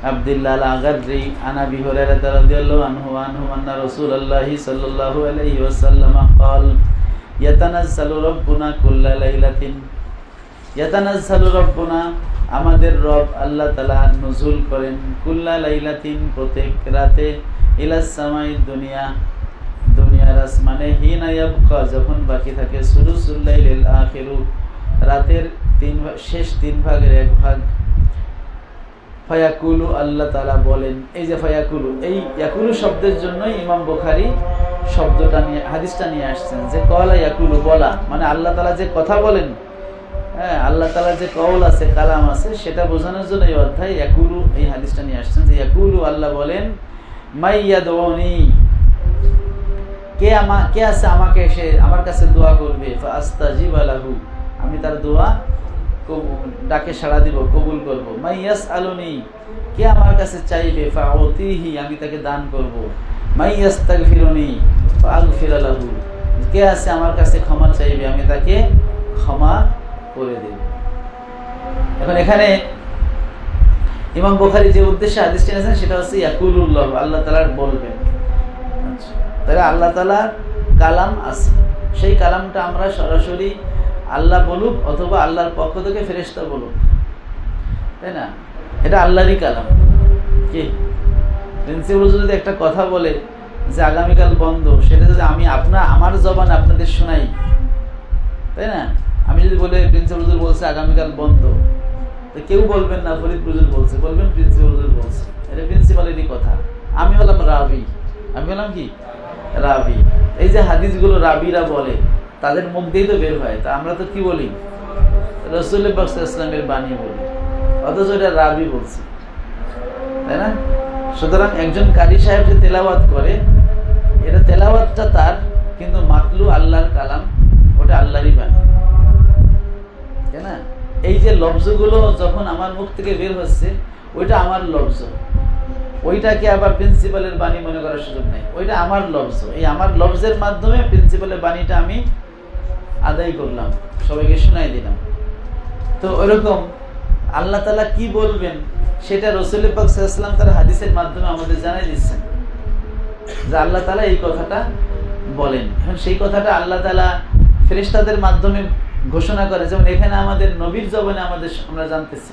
عبد الله الأغري عن أبي هريرة رضي الله عنه أن رسول الله صلى الله عليه وسلم قال يتنزل ربنا كل ليلة يتنزل ربنا আমাদের রব আল্লাহ তাআলা নুজুল করেন কুল্লা লাইলাতিন, প্রত্যেক রাতে, ইলাস সামাই, দুনিয়ার আসমানে, হিনা ইয়াবকা, যখন বাকি থাকে, সুলুসুল লাইলিল আখিরু, রাতের শেষ 3 ভাগের 1 ভাগ। ফায়াকুলু, আল্লাহ তাআলা বলেন। এই যে ফায়াকুলু, এই ইয়াকুলু শব্দের জন্যই ইমাম বুখারী শব্দটা নিয়ে, হাদিসটা নিয়ে আসছেন, যে কওলা ইয়াকুলু, বলা, মানে আল্লাহ তাআলা যে কথা বলেন, হ্যাঁ, আল্লাহ তাআলার যে কওল আছে, কালাম আছে, সেটা বোঝানোর জন্য এই অধ্যায় ইয়াকুলু, এই হাদিসটা নিয়ে আসছেন, যে ইয়াকুলু, আল্লাহ বলেন, মাইয়াদউনি, কে আছে আমাকে এসে আমার কাছে দোয়া করবে, ফাআস্তাজিবা লাহু, আমি তার দোয়া ডাকে সাড়া দিব, কবুল করব। মাইয়াস আলুনি, কে আমার কাছে চাইবে, ফাউতিহি, আমি তাকে দান করব। মাইয়াস্তাগফিরুনি ফাআগফির লাহু, কে আছে আমার কাছে ক্ষমা চাইবে, আমি তাকে ক্ষমা করে দেব। এখন এখানে ইমাম বুখারী যে উদ্দেশ্যে হাদিসটি এনেছেন সেটা হচ্ছে ইয়াকুলুল্লাহ, আল্লাহ তাআলা বলবেন। আচ্ছা, তাহলে আল্লাহ তাআলার কালাম আছে, সেই কালামটা আমরা সরাসরি আল্লাহ বলুক অথবা আল্লাহর পক্ষ থেকে ফেরেশতা বলুক, তাই না, এটা আল্লাহরই কালাম। কি প্রিন্সিপাল যদি একটা কথা বলে যে আগামীকাল বন্ধ, সেটা যদি আমি আমার জবানে আপনাদের শোনাই, তাই না, আমি যদি বলে প্রিন্সিপাল হুজুর বলছে আগামীকাল বন্ধ, তো কেউ বলবেন না ফরিদ হুজুর বলছে, বলবেন প্রিন্সিপাল হুজুর বলছে, এটা প্রিন্সিপালেরই কথা। আমি হলাম রাবি, আমি বললাম কি রাবি। এই যে হাদিসগুলো রাবিরা বলে, তাদের মুখ দিয়েই তো বের হয়, তা আমরা তো কি বলি, রাসূলুল্লাহ পাক সাল্লাল্লাহু আলাইহি ওয়াসাল্লামের বাণী বলি, অথচ এটা রাবি বলছে, তাই না? সুতরাং একজন কারি সাহেব যে তেলাওয়াত করে, এটা তেলাওয়াতটা তার, কিন্তু মাতলু আল্লাহর কালাম, ওটা আল্লাহরই বাণী, তাই না? এই যে লফজগুলো যখন আমার মুখ থেকে বের হচ্ছে, ওইটা আমার লফজ, ওইটাকে আবার প্রিন্সিপালের বাণী মনে করার সুযোগ নেই, ওইটা আমার লফজ। এই আমার লফজের মাধ্যমে প্রিন্সিপালের বাণীটা আমি আদায় করলাম, সবাইকে শোনাই দিলাম। তো ওইরকম আল্লাহ তাআলা কি বলবেন সেটা রাসূলুল্লাহ পাক সাল্লাল্লাহু আলাইহি ওয়াসাল্লাম তার হাদিসের মাধ্যমে আমাদের জানাই দিচ্ছেন, যে আল্লাহ তাআলা এই কথাটা বলেন। এখন সেই কথাটা আল্লাহ তাআলা ফেরেশতাদের মাধ্যমে ঘোষণা করে, যেমন এখানে আমাদের নবীর জবানে আমরা জানতেছি,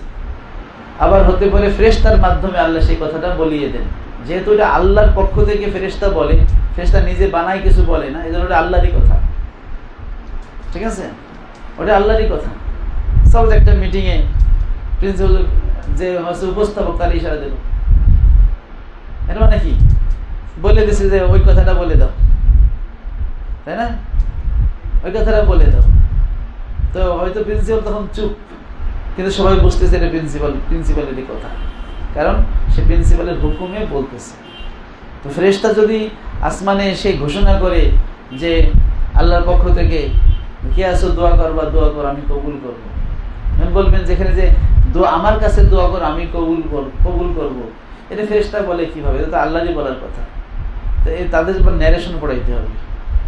আবার হতে পারে ফেরেশতার মাধ্যমে আল্লাহ সেই কথাটা বলিয়ে দেন। যেহেতু এটা আল্লাহর পক্ষ থেকে ফেরেশতা বলে, ফেরেশতা নিজে বানায় কিছু বলে না, এজন্য ওটা আল্লাহরই কথা, ঠিক আছে? ওটা আল্লাহরই কথা। সাপোজ একটা মিটিংয়ে প্রিন্সিপাল যে হচ্ছে উপস্থাপক, তার ইশারা দিল, এটা মানে কি, বলে দিছে যে ওই কথাটা বলে দাও, তাই না? ওই কথাটা বলে দাও। তো হয়তো প্রিন্সিপাল তখন চুপ, কিন্তু সবাই বুঝতেছে এটা প্রিন্সিপালেরই কথা, কারণ সে প্রিন্সিপালের হুকুমে বলতেছে। তো ফেরেশতা যদি আসমানে এসে ঘোষণা করে যে আল্লাহর পক্ষ থেকে কে আছো, দোয়া করবা, দোয়া কর, আমি কবুল করবো, বলবেন যেখানে যে আমার কাছে দোয়া কর, আমি কবুল করব, এটা ফেরেশতা বলে কিভাবে? এটা তো আল্লাহরই বলার কথা। তো এই তাদের উপর ন্যারেশন পড়াইতে হবে।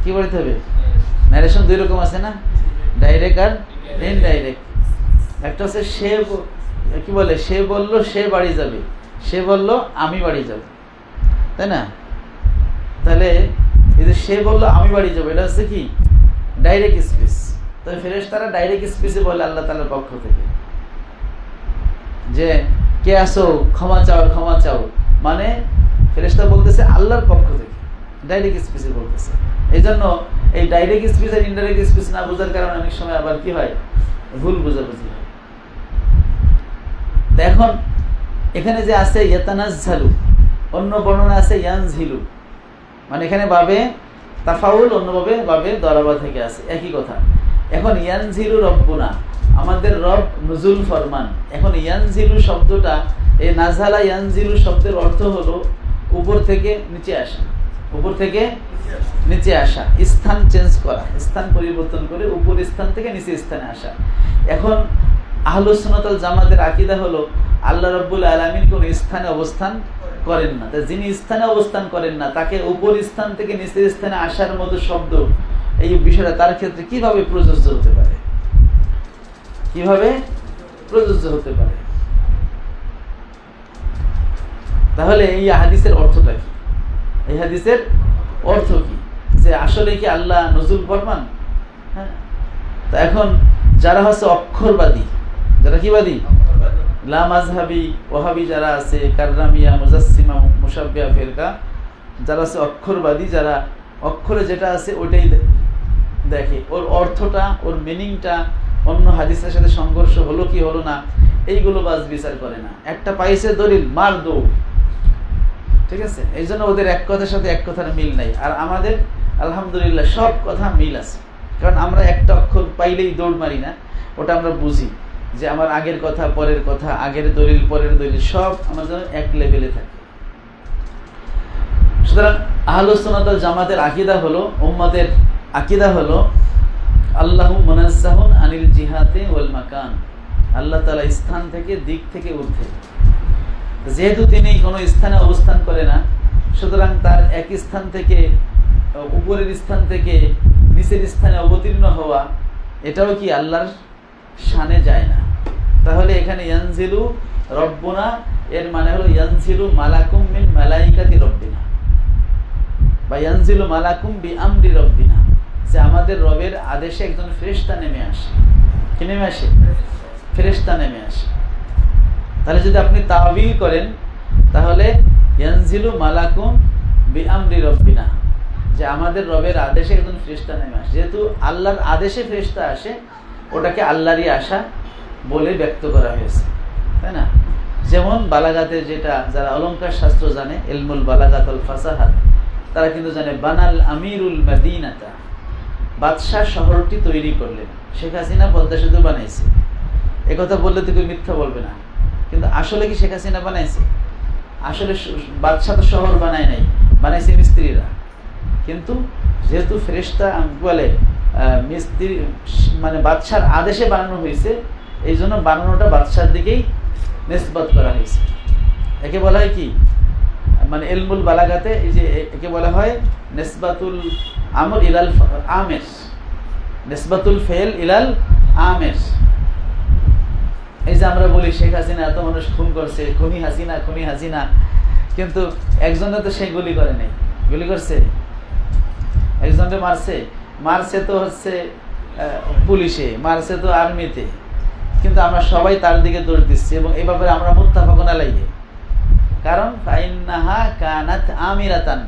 কি পড়াইতে হবে? ন্যারেশন দুই রকম আছে না, ডাইরেক্ট আর ইনডাইরেক্ট। একটা হচ্ছে সে কি বলে, সে বললো সে বাড়ি যাবে, সে বললো আমি বাড়ি যাব, তাই না? তাহলে এই যে সে বললো আমি বাড়ি যাবো, এটা হচ্ছে কি ডাইরেক্ট স্পিচ। তবে ফেরেশতারা ডাইরেক্ট স্পিচে বলে আল্লাহ তাআলার পক্ষ থেকে যে কে আসো, ক্ষমা চাও, ক্ষমা চাও, মানে ফেরেশতা বলতেছে আল্লাহর পক্ষ থেকে, ডাইরেক্ট স্পিচে বলতেছে। এই জন্য এই ডাইরেক্ট স্পিচ আর ইনডাইরেক্ট স্পিচ না বোঝার কারণে অনেক সময় আবার কি হয়, ভুল বোঝাবুঝি হয়। এখন এখানে যে আছে ইয়াতানাজ্জালু, অন্য বর্ণনা আছে ইয়ানজিলু, মানে এখানে বাবে তাফাউল, অন্যভাবে বাবে দরাবা থেকে আছে, একই কথা। এখন ইয়ানজিলু রব্বুনা, আমাদের রব নুজুল ফরমান। এখন ইয়ানজিলু শব্দটা, এই নাজালা ইয়ানজিলু শব্দের অর্থ হলো উপর থেকে নিচে আসা, উপর থেকে নিচে আসা, স্থান চেঞ্জ করা, স্থান পরিবর্তন করে উপর স্থান থেকে নিচে স্থানে আসা। এখন আহলুস সুন্নাত ওয়াল জামাতের আকীদা হলো আল্লাহ রাব্বুল আলামিন কোন স্থানে অবস্থান করেন না। তা যিনি স্থানে অবস্থান করেন না, তাকে উপর স্থান থেকে নিচের স্থানে আসার মতো শব্দ, এই বিষয়টা তার ক্ষেত্রে কিভাবে প্রযোজ্য হতে পারে, কিভাবে প্রযোজ্য হতে পারে? তাহলে এই হাদিসের অর্থটা কি? এই হাদিসের অর্থ কি, যে আসলে কি আল্লাহ নজুল ফরমান? হ্যাঁ। তা এখন যারা হচ্ছে অক্ষরবাদী, যারা কি বাদী, লা মাযহাবী ওয়াহাবী যারা আছে, কাররামিয়া, মুজাসসিমা, মুশাব্বিহা ফিরকা, যারা আছে অক্ষরবাদী, যারা অক্ষরে যেটা আছে ওইটাই দেখে, ওর অর্থটা, ওর মিনিংটা অন্য হাদিসের সাথে সংঘর্ষ হলো কি হলো না, এইগুলো বাস বিচার করে না। একটা পাইছে দলিল, মার দৌড়, ঠিক আছে? এই জন্য ওদের এক কথার সাথে এক কথার মিল নাই। আর আমাদের আলহামদুলিল্লাহ সব কথা মিল আছে, কারণ আমরা একটা অক্ষর পাইলেই দৌড় মারি না, ওটা আমরা বুঝি যে আমার আগের কথা, পরের কথা, আগের দলিল, পরের দলিল, সব আমার যেন এক লেভেলে থাকে। সুতরাং আহলুস সুন্নাত ওয়াল জামাতের আকীদা হলো, উম্মতের আকীদা হলো আল্লাহু মুনাজ্জাহুন আনিল জিহাতি ওয়াল মাকান, আল্লাহ তাআলা স্থান থেকে, দিক থেকে ঊর্ধ্বে। যেহেতু তিনি কোনো স্থানে অবস্থান করে না, সুতরাং তার এক স্থান থেকে, উপরের স্থান থেকে নিচের স্থানে অবতীর্ণ হওয়া, এটাও কি আল্লাহর শানে যায় না। তাহলে এখানে ইয়ানজিলু রব্বুনা, এর মানে হলো ইয়ানজিলু মালাকুম মিন মালাইকাতি রব্বিনা, বা ইয়ানজিলু মালাকুম বিআমরি রব্বিনা, যে আমাদের রবের আদেশে একজন ফেরেশতা নেমে আসে। কি নেমে আসে? ফেরেশতা নেমে আসে। তাহলে যদি আপনি তাওয়িল করেন, তাহলে ইয়ানজিলু মালাকুম বিআমরি রব্বিনা, যে আমাদের রবের আদেশে একজন ফেরেশতা নেমে আসে। যেহেতু আল্লাহর আদেশে ফেরেশতা আসে, ওটাকে আল্লাহরই আশা বলে ব্যক্ত করা হয়েছে, তাই না? যেমন বালাগাতের যেটা, যারা অলংকার শাস্ত্র জানে, ইলমুল বালাগাত ওয়াল ফাসাহাত, তারা কিন্তু জানে বানাল আমিরুল মাদিনাতা, বাদশাহ শহরটি তৈরি করলেন। শেখ হাসিনা পদ্মা সেতু বানাইছে, একথা বললে তো কেউ মিথ্যা বলবে না। কিন্তু আসলে কি শেখ হাসিনা বানাইছে? আসলে বাদশাহ তো শহর বানায় নাই, বানাইছে মিস্ত্রিরা। কিন্তু যেহেতু ফেরেশতা বলে মিস্ত্রি মানে বাদশার আদেশে বানানো হয়েছে, এই জন্য বানানোটা বাদশার দিকেই নিসবত করা হয়েছে। একে বলা হয় কি, মানে ইলমুল বালাগাতে এই যে একে বলা হয় নিসবাতুল আমর ইলাল আমের, নিসবাতুল ফেল ইলাল আমের। এই যে আমরা বলি শেখ হাসিনা এত মানুষ খুন করছে, খুনি হাসিনা, খুনি হাসিনা, কিন্তু একজনে তো সে গুলি করে নাই। গুলি করছে? একজনকে মারছে? মারছে তো হচ্ছে পুলিশে, মারছে তো আর্মিতে, কিন্তু আমরা সবাই তার দিকে দৌড় দিচ্ছি এবং এই ব্যাপারে আমরা মুত্তাফাকুন আলাইহি। কারণ ফাইন্নাহা কানাত আমিরাতান,